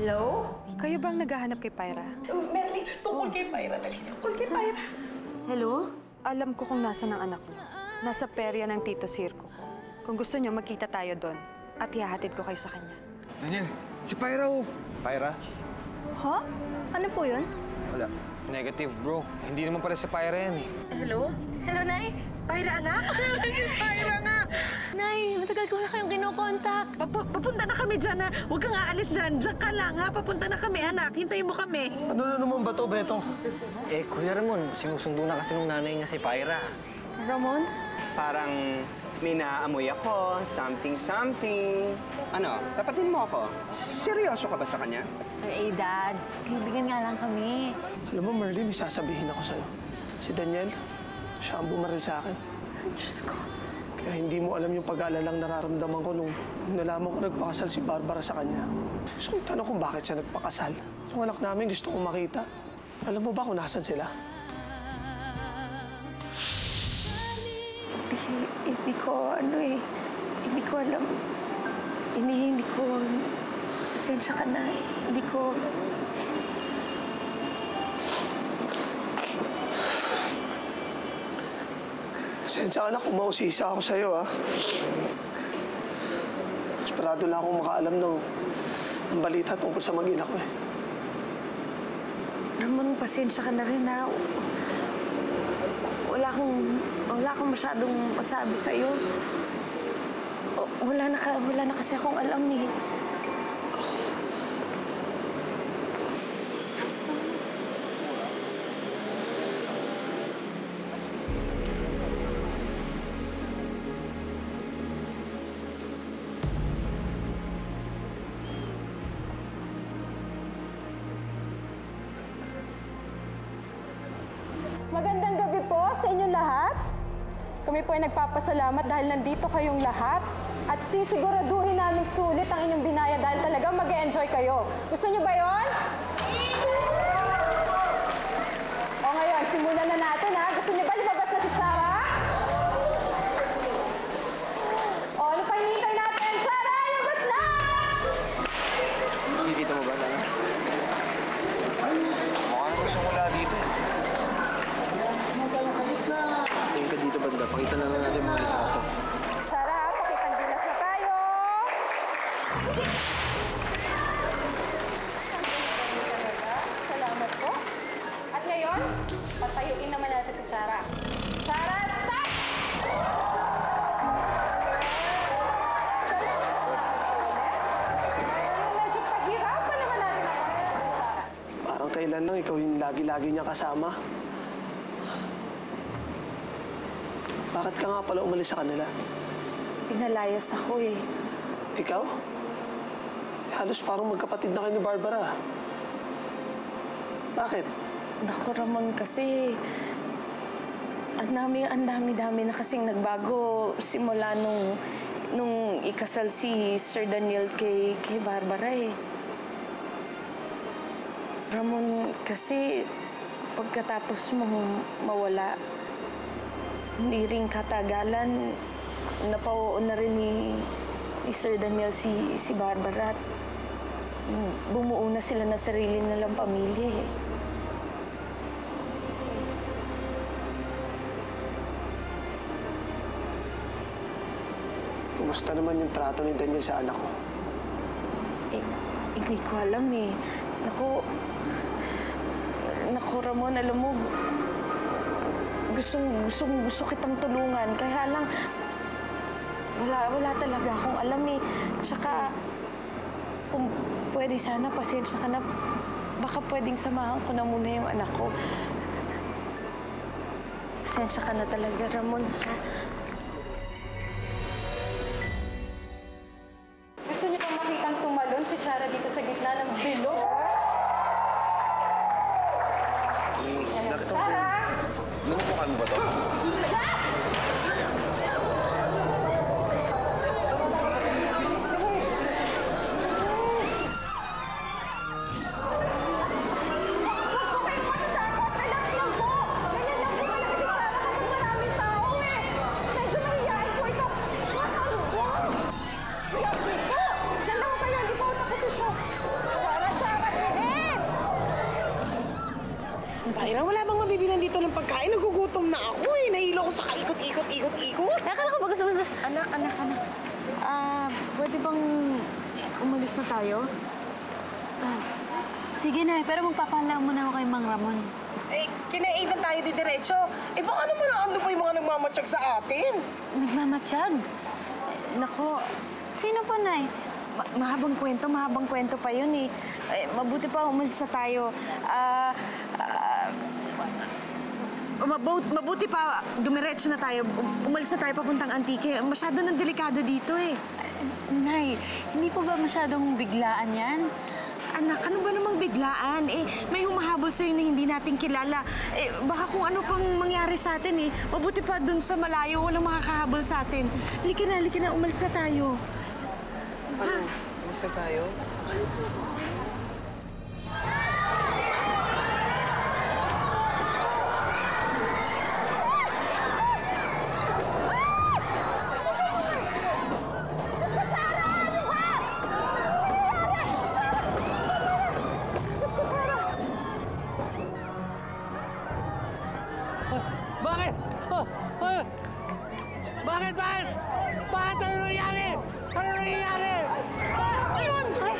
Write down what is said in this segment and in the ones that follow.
Hello? Kayo bang naghahanap kay Pyra? Merly, tungkol kay Pyra. Tungkol kay Pyra. Hello? Alam ko kung nasa ng anak mo. Nasa perya ng Tito Circo ko. Kung gusto niyo, magkita tayo doon. At ihahatid ko kayo sa kanya. Daniel, si Pyra oh. Pyra? Ha? Ano po yun? Wala. Negative, bro. Hindi naman pala si Pyra yan eh. Hello? Hello, Nay? Pyra, anak? Si Pyra nga. Nay, matagal ko na kayong kinokontak. Papunta na kami dyan, ha? Huwag kang aalis dyan. Diyan ka lang, ha? Papunta na kami, anak. Hintayin mo kami. Ano na naman ba to, Beto? Eh, Kuya Ramon, sinusundo na kasi nung nanay niya si Pyra. Ramon? Parang may naaamoy ako, something. Ano, tapatin mo ako. Seryoso ka ba sa kanya? Sir Dad, kaibigan nga lang kami. Alam mo, Merly, may sasabihin ako sa'yo. Si Daniel, siya ang bumaril sa akin. Diyos ko. Kaya hindi mo alam yung pag-aalalang nararamdaman ko nung nalaman ko nagpakasal si Barbara sa kanya. Gusto ko itanong kung bakit siya nagpakasal. Yung anak namin gusto kong makita. Alam mo ba kung nasan sila? Hindi ko, hindi ko alam. Hindi ko, pasensya ka na. Hindi ko... Pasensya ka na kung mausisa ako sa'yo, ha? Esperado lang akong makaalam ng balita tungkol sa mag-ina ko, eh. Ramon, pasensya ka na rin, ha? Wala akong masyadong masabi sa'yo. Wala na kasi akong alam, eh. Magandang gabi po sa inyong lahat. Kami po ay nagpapasalamat dahil nandito kayong lahat at sisiguraduhin namin sulit ang inyong binaya dahil talagang mag-e-enjoy kayo. Gusto niyo ba yon? O ngayon, simulan na natin ha. Gusto niyo ba lumabas na si Chara? O, ano pa hinihintay natin? Chara, lumabas na! Nakikita mo ba, Lana? Mukha naman sumula dito eh. Tingin ka dito, banda. Pakita na lang natin mga litrato. Chara, pakitang bilas na tayo. Salamat po. At ngayon, patayuin naman natin si Chara. Chara, stop! Yung medyo pahirapan naman natin ako. Chara. Parang kailan lang ikaw yung lagi-lagi niya kasama. Bakit ka nga pala umalis sa kanila? Pinalayas ako, eh. Ikaw? Halos parang magkapatid na kayo ni Barbara. Bakit? Naku, Ramon, kasi... Ang dami na kasing nagbago simula nung ikasal si Sir Daniel kay Barbara, eh. Ramon, kasi pagkatapos mong mawala, hindi rin katagalan, napauon na rin ni Sir Daniel si Barbara at bumuo na sila na sarili nilang pamilya, eh. Kumusta naman yung trato ni Daniel sa anak ko? Hindi ko alam, eh. Naku, Ramon, alam mo, gusto kitang tulungan. Kaya lang, wala talaga akong alam, eh. Tsaka, kung pwede sana, pasensya ka na. Baka pwedeng samahan ko na muna yung anak ko. Pasensya ka na talaga, Ramon, ha? Gusto niyo pa makitang tumalon si Chara dito sa gitna ng bilog? Nakita mo ba yun? Namumukha mo ba to? Chara, Ira, wala bang mabibilan dito ng pagkain? Nagugutom na ako eh. Nahilo ko sa kaikot-ikot-ikot-ikot. Akala ko ba gusto mo sa... Anak. Pwede bang umalis na tayo? Sige na, pero magpapaalam muna ako kay Mang Ramon. Eh, kinaiban tayo di diretso. Eh, baka naman naando pa yung mga nagmamatsyag sa atin. Nagmamatsyag? Nako, Sino pa, Nay? mahabang kwento pa yun eh. Mabuti pa umalis na tayo. Mabuti pa dumiretso na tayo. Umalis na tayo papuntang Antique. Masyado nang delikado dito eh. Nay, hindi po ba masyadong biglaan yan? Anak, ano ba namang biglaan? May humahabol sa'yo na hindi natin kilala. Baka kung ano pang mangyari sa atin eh. Mabuti pa dun sa malayo, walang makakahabol sa atin. Halika na, umalis na tayo. Ano? Alis na tayo? Bakit? Bakit? Bakit? Ano nangyari? Ano nangyari? Ayun! Ano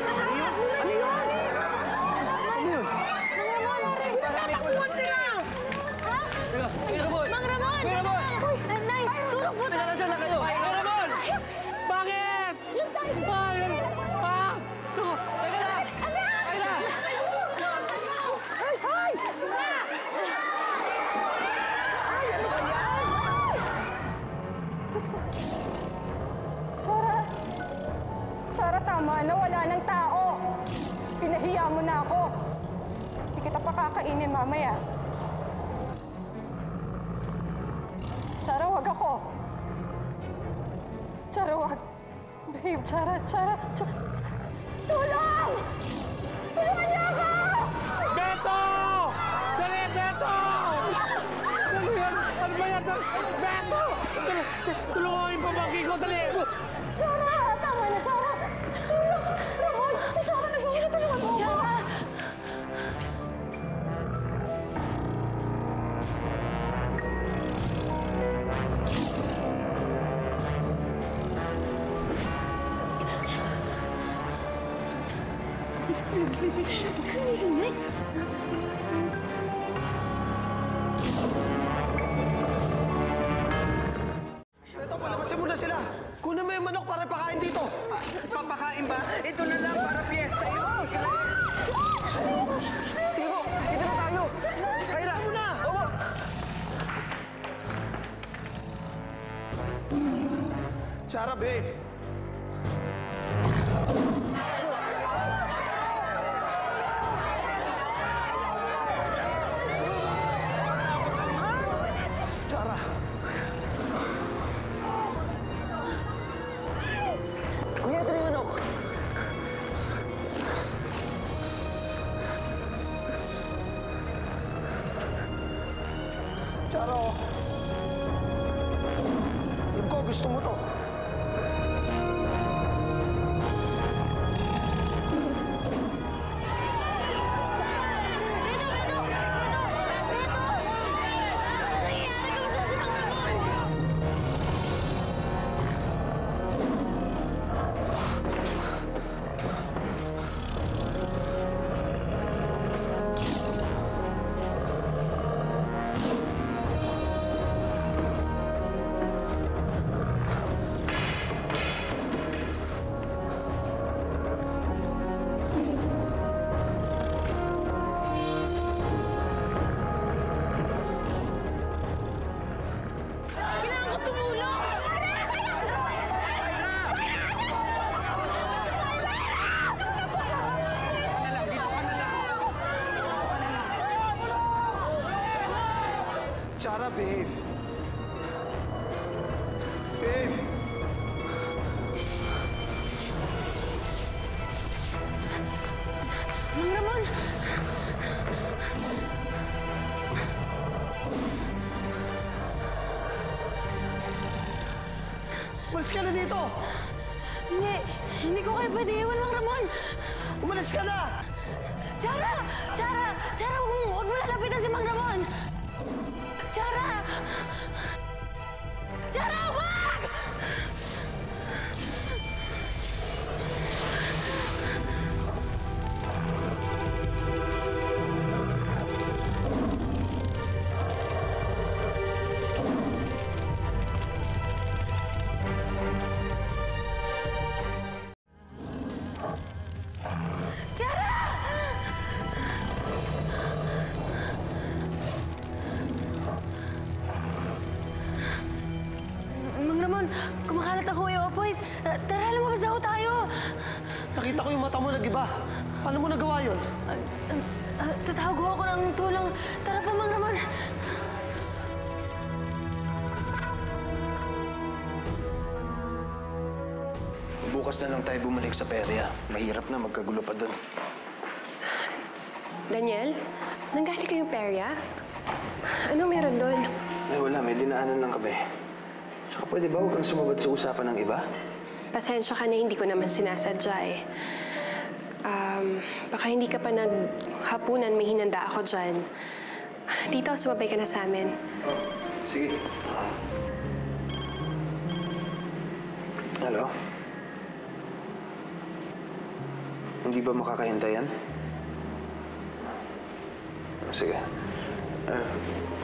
yun? Tatakbuhan sila! Teka, Kuya Ramon! Mang Ramon! Kuya Ramon! Nay, tulong po tayo! Nandiyan lang kayo! Kuya Ramon! Bakit? Yung tayo! Teka lang! Teka lang! Chara, tama na. Wala ng tao. Pinahiya mo na ako. Hindi kita pa kakainin mamaya. Chara, wag ako. Chara, wag. Babe, Chara. Tulong! Tulungan niyo ako! Beto! Dali, Beto! Ano yan? Ano ba yan? Beto! Tulungan mo yung pamangkin ko, dali! Chara! Tama na, Chara! Tulong! Ramon! Si Chara nagsisikot na naman mo! Chara! Ito, palabasin mo na sila. Kunin mo yung manok para pakain dito. Papakain ba? Ito na lang para fiesta yun. Sige po, dito na tayo. Kaya mo na. Oo. Chara, babe. Chara. Kuya, ito yung manok! Chara, oh. Alam ko, gusto mo to. Beto! Ano nangyayari? Kamusta si Mang Ramon? Kailangan ko tumulong! Chara, babe. Babe. Mang Ramon! Malis ka na dito. Hindi ko kayo pwede iwan, Mang Ramon. Umalis ka na! Chara! Huwag mo lalapitan si Mang Ramon! Chara! Wag! Mang Ramon, kumakalat na ho yung apoy. Tara, lumabas na ho tayo. Nakita ko yung mata mo nag-iba. Paano mo nagawa yun? Tatawag ho ako ng tulong. Tara pa, Mang Ramon. Bukas na lang tayo bumalik sa perya. Mahirap na, magkagulo pa doon. Daniel, nanggaling kayong perya? Ano meron doon? Ay, wala. May dinaanan lang kami. Tsaka pwede ba huwag kang sumabad sa usapan ng iba? Pasensya ka na, hindi ko naman sinasadya eh. Baka hindi ka pa naghapunan, may hinanda ako dyan. Dito, sumabay ka na sa amin. Oh, sige. Hello? Hindi ba makakahintay yan? Sige.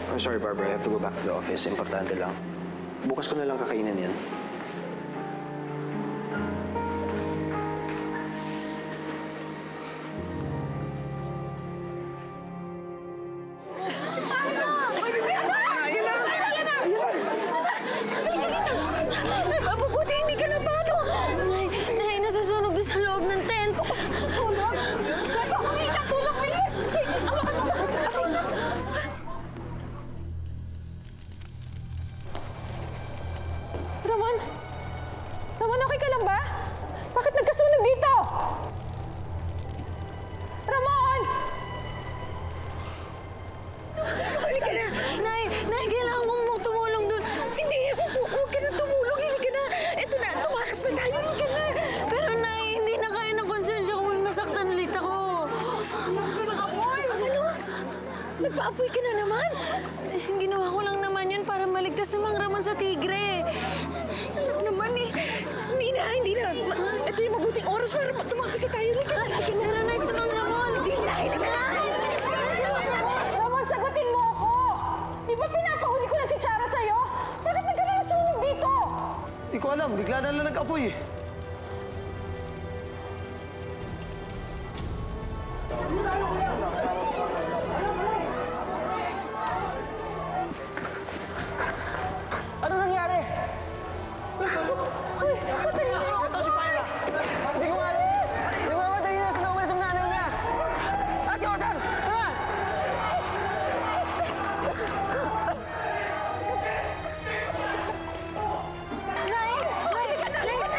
I'm sorry, Barbara. I have to go back to the office. Importante lang. Bukas ko na lang kakainin yan. Mabuti, hindi ka na paano? Nay, nasusunog doon sa loob ng tent. Sunog? Gato, kumita, tulong, bilis! Ramon? Ramon, okay ka lang ba? Bakit nagkasunog dito? Ramon! Halika na! Nay, kailangan mong tumulong doon. Hindi, huwag ka na tumulong. Halika na. Ito na, tumakas na tayo. Halika na. Pero Nay, hindi na kaya ng konsensya kung may masaktan ulit ako. Tumakas na nakapoy. Ano? Nagpaapoy ka na naman? Ginawa ko lang naman yun para maligtas si Mang Ramon sa tigre. Anak naman eh. Hindi na. Ito yung mabuting oras para tumakas na tayo. Halika na. Pero Nay, si Mang Ramon. Hindi na, halika na. Ramon, sagutin mo ako! Di ba pinapahuli ko lang si Chara sa'yo? Bakit nagkaroon ng sunog dito? Hindi ko alam. Bigla na lang nag-apoy eh. Ano nangyari? Uy, patay na! Ito si Pyra! Hindi ko alam! Hindi ko mamatay na! Pinaumalis ang nanay niya! Ate Osan! Tara!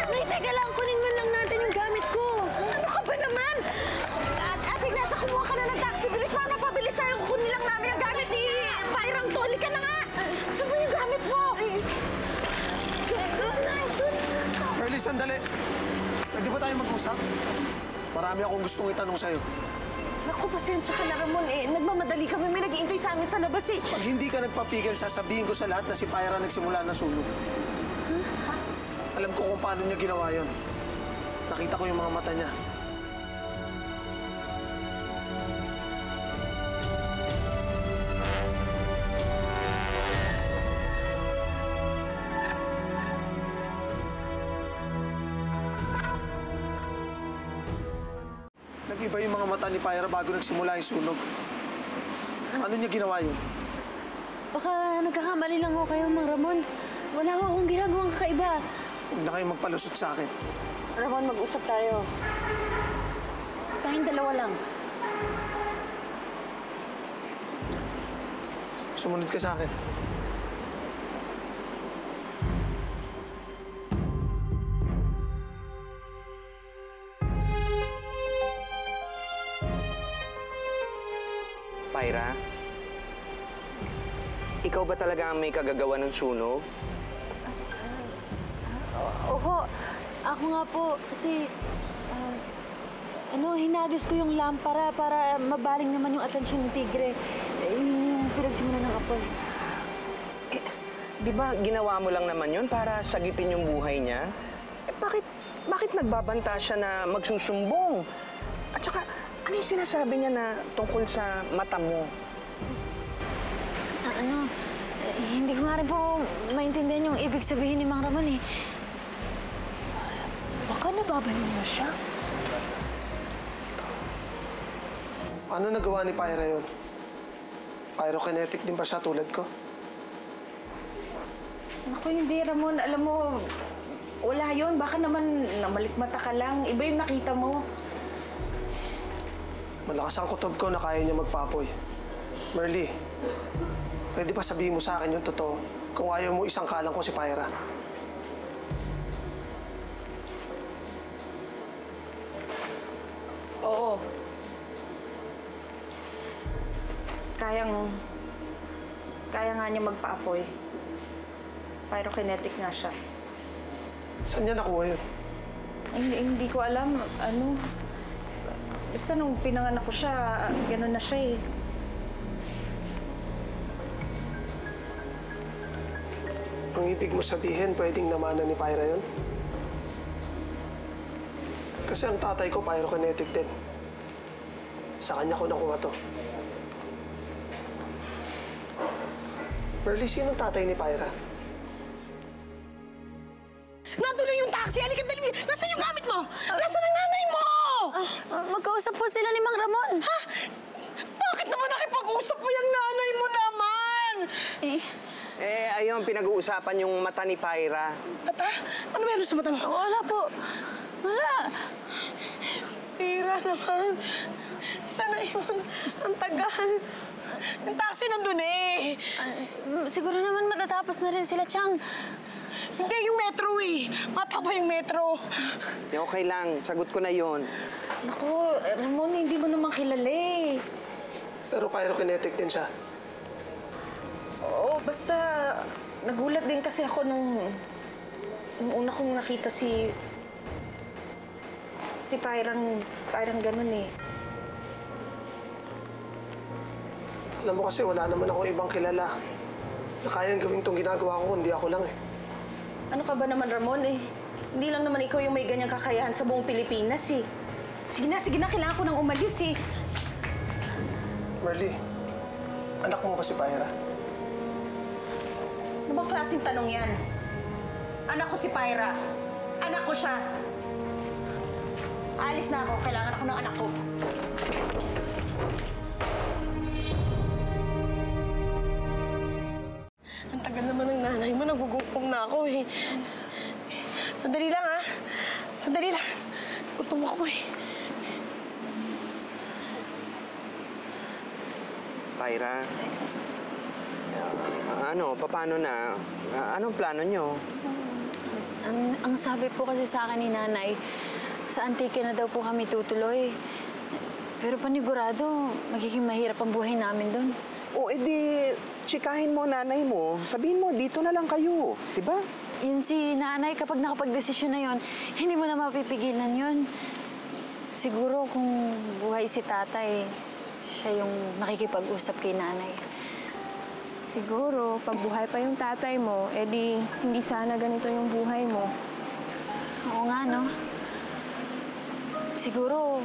Nay, teka lang. Kunin mo lang natin yung gamit ko. Ano ka ba naman? Ate Ignacia, kumuha ka na ng taxi. Bilis, mama, pabilis tayo. Kunin lang namin ang gamit ni Pairang Toli ka na nga. Saan mo yung gamit mo? Early, sandali. Pwede ba tayo mag-usap? Marami akong gustong itanong sa'yo. Naku, pasensya ka na, Ramon. Nagmamadali kami. May nag-iintay sa amin sa labas eh. Pag hindi ka nagpapigil, sasabihin ko sa lahat na si Pyra nagsimula na sunog. Alam ko kung paano niya ginawa yon. Nakita ko yung mga mata niya. Nag-iba yung mga mata ni Pyra bago nagsimula yung sunog. Ano niya ginawa yun? Baka nagkakamali lang ako kayo, Mang Ramon. Wala ko akong ginagawang kakaiba. Huwag na kayong magpalusot sa akin. Ramon, mag-usap tayo. Tayong dalawa lang. Sumunod ka sa akin. Pyra, ikaw ba talaga ang may kagagawa ng sunog? Oho, Ako nga po, kasi... hinagis ko yung lampara para mabaling naman yung atensyon ng tigre. Yun yung pinagsimulan ng apoy. Di ba ginawa mo lang naman yun para sagipin yung buhay niya? Bakit nagbabanta siya na magsusumbong? At saka, ano yung sinasabi niya na tungkol sa mata mo? Hindi ko nga rin po maintindihan yung ibig sabihin ni Mang Ramon eh. Baka nababaliw na siya. Ano nagawa ni Pyra yun? Pyrokinetic din ba siya tulad ko? Naku, hindi, Ramon. Alam mo, wala yun. Baka naman namalikmata ka lang. Iba yung nakita mo. Malakas ang kutob ko na kaya niya magpapoy. Merly, pwede ba sabihin mo sa akin yung totoo kung ayaw mo isang kalang ko si Pyra? Oo. Kaya nga niya magpaapoy. Pyrokinetic nga siya. Saan niya nakuha yun? Hindi ko alam. Basta nung pinanganak ko siya, gano'n na siya eh. Ang ibig mo sabihin, pwedeng namanan ni Pyra yun? Kasi ang tatay ko, pyrokinetic din. Sa kanya ko nakuha to. Merly, sino ang tatay ni Pyra? Nandun na yung taxi! Halika, dali! Nasaan yung gamit mo? Nasaan ang nanay mo? Magkausap po sila ni Mang Ramon. Ha? Bakit naman nakipag-usap mo yung nanay mo naman? Ayun, pinag-uusapan yung mata ni Pyra. Mata? Ano meron sa mata mo? Wala po. Wala. Pira naman. Sana yun. Ang tagal. Yung taxi nandun eh. Siguro naman matatapos na rin sila, Chang. Hindi, yung metro eh. Mata ba yung metro? Okay lang, sagot ko na yon. Naku, Ramon, hindi mo naman kilala eh. Pero pyrokinetic din siya. Oo, basta nagulat din kasi ako nung una kong nakita si Pyrang ganun eh. Alam mo kasi wala naman akong ibang kilala na kayang gawin tong ginagawa ko kundi ako lang eh. Ano ka ba naman, Ramon eh? Hindi lang naman ikaw yung may ganyang kakayahan sa buong Pilipinas eh. Sige na, kailangan ko nang umalis eh. Merly, anak mo ba si Pyra? Ano bang klaseng tanong yan? Anak ko si Pyra. Anak ko siya. Alis na ako. Kailangan ako ng anak ko. Ang tagal naman ng nanay mo. Nagugutom na ako eh. Sandali lang ha. Sandali lang. Gutom ako eh. Pyra, paano na? Anong plano nyo? Ang sabi po kasi sa akin ni Nanay, sa Antique na daw po kami tutuloy. Pero panigurado, magiging mahirap ang buhay namin doon. O, edi, chikahin mo nanay mo. Sabihin mo, dito na lang kayo. Diba? Yun si Nanay, kapag nakapag-desisyon na yun, hindi mo na mapipigilan yun. Siguro kung buhay si Tatay, siya yung makikipag-usap kay Nanay. Siguro, pag buhay pa yung tatay mo, edi hindi sana ganito yung buhay mo. Oo nga, no? Siguro,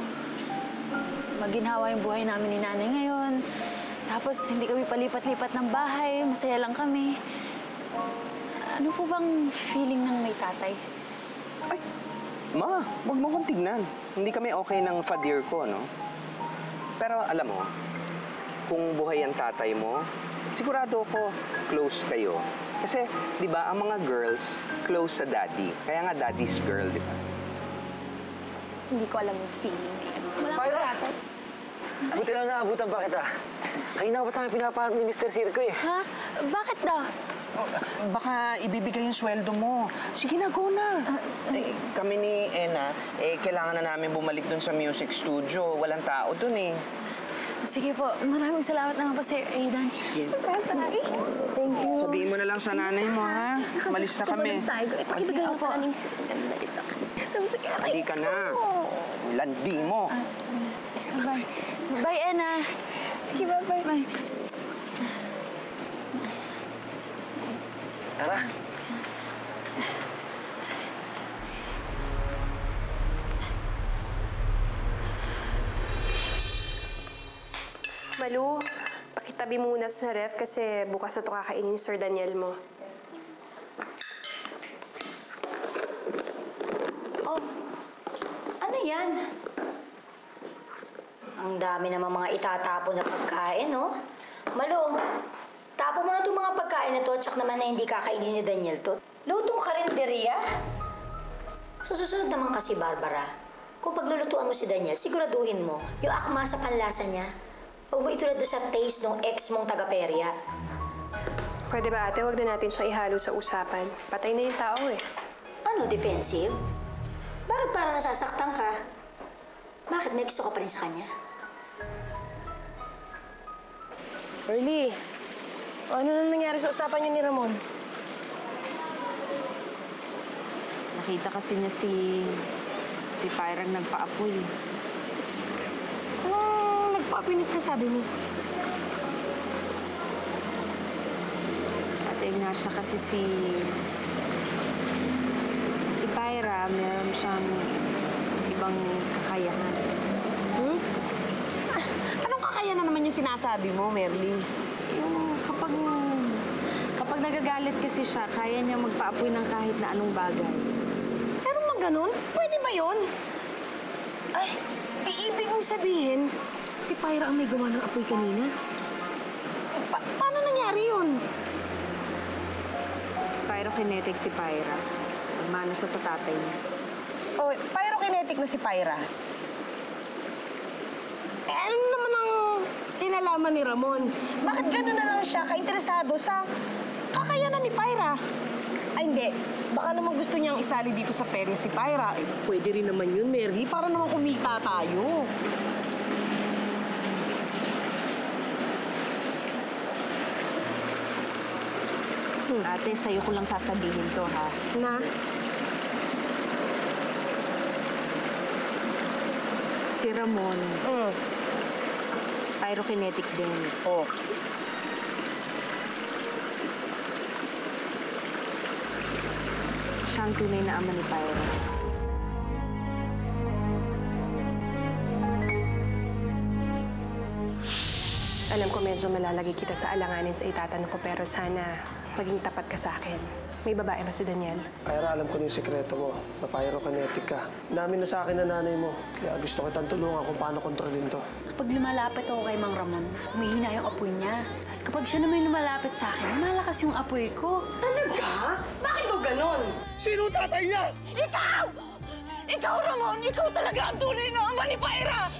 maginhawa yung buhay namin ni Nanay ngayon. Tapos, hindi kami palipat-lipat ng bahay. Masaya lang kami. Ano po bang feeling ng may tatay? Ay, Ma, huwag mo kong tignan. Hindi kami okay ng fadir ko, no? Pero alam mo, kung buhay ang tatay mo, sigurado ako close kayo. Kasi, di ba, ang mga girls close sa daddy. Kaya nga daddy's girl, di ba? Hindi ko alam yung feeling na yan. Wala Pyra! ko dapat. Buti lang naabutan pa kita. Kanina pa sa akin pinapaharap ni Mr. Circo eh. Ha? Bakit daw? Baka ibibigay yung sweldo mo. Sige na, go na. Kami ni Ena, kailangan na namin bumalik dun sa music studio. Walang tao dun eh. Sige po, maraming salamat naman po sa'yo, Aidan. Sige. Thank you. Sabihin mo na lang sa nanay mo, ha? Malis na kami. Pakibigay mo pala ng Hindi ka na. Landi mo. Bye. Bye, Anna. Sige, bye-bye. Bye. Tara. Malu, pakitabi muna sa ref kasi bukas na ito kakainin yung Sir Daniel mo. Oh, ano yan? Ang dami naman mga itatapon na pagkain, no? Malu, tapo mo na itong mga pagkain na to, tsak naman na hindi kakainin ni Daniel to. Lutong karinderya? Sa susunod naman kasi, Barbara, kung paglulutuan mo si Daniel, siguraduhin mo, yung akma sa panlasa niya, huwag mo itulad doon sa taste ng ex mong taga-perya. Pwede ba ate, huwag na natin siya ihalo sa usapan. Patay na yung tao eh. Ano, defensive? Bakit parang nasasaktan ka? Bakit may gusto ka pa rin sa kanya? Early, ano na nangyari sa usapan niyo ni Ramon? Nakita kasi niya si Pyrang nagpaapoy. Anong nagpapinis na sabi mo? At Ignacia kasi si Pyra, meron siyang ibang kakayahan. Anong kakayanan naman yung sinasabi mo, Merly? Yung kapag nagagalit kasi siya, kaya niya magpaapoy ng kahit na anong bagay. Pero ganun? Pwede ba yun? Ay, ibig mong sabihin, si Pyra ang may gawa ng apoy kanina? Paano nangyari yun? Pyrokinetic si Pyra. Nagmano siya sa tatay niya. Oh, pyrokinetic na si Pyra. Ano naman ang kinalaman ni Ramon? Bakit gano'n na lang siya kainteresado sa kakayanan ni Pyra? Ay, hindi. Baka naman gusto niyang isali dito sa perya si Pyra. Eh, pwede rin naman yun, Merly. Para naman kumita tayo. Ate, sa'yo ko lang sasabihin to, ha? Na? Si Ramon, pyrokinetic din. Oh. Siya ang tunay na ama ni Pyra. Alam ko medyo malalagay kita sa alanganin sa itatanong ko pero sana maging tapat ka sa akin. May babae ba si Daniel? Pyra, alam ko na yung sikreto mo, na pyrokinetic ka. Namin na sa akin na nanay mo, kaya gusto kitang tulungan kung paano kontrolin to. Kapag lumalapit ako kay Mang Ramon, humihina yung apoy niya. Tapos kapag siya naman lumalapit sa akin, malakas yung apoy ko. Talaga? Bakit mo ganon? Sino tatay niya? Ikaw! Ikaw, Ramon! Ikaw talaga ang tunay na ama ni Pyra!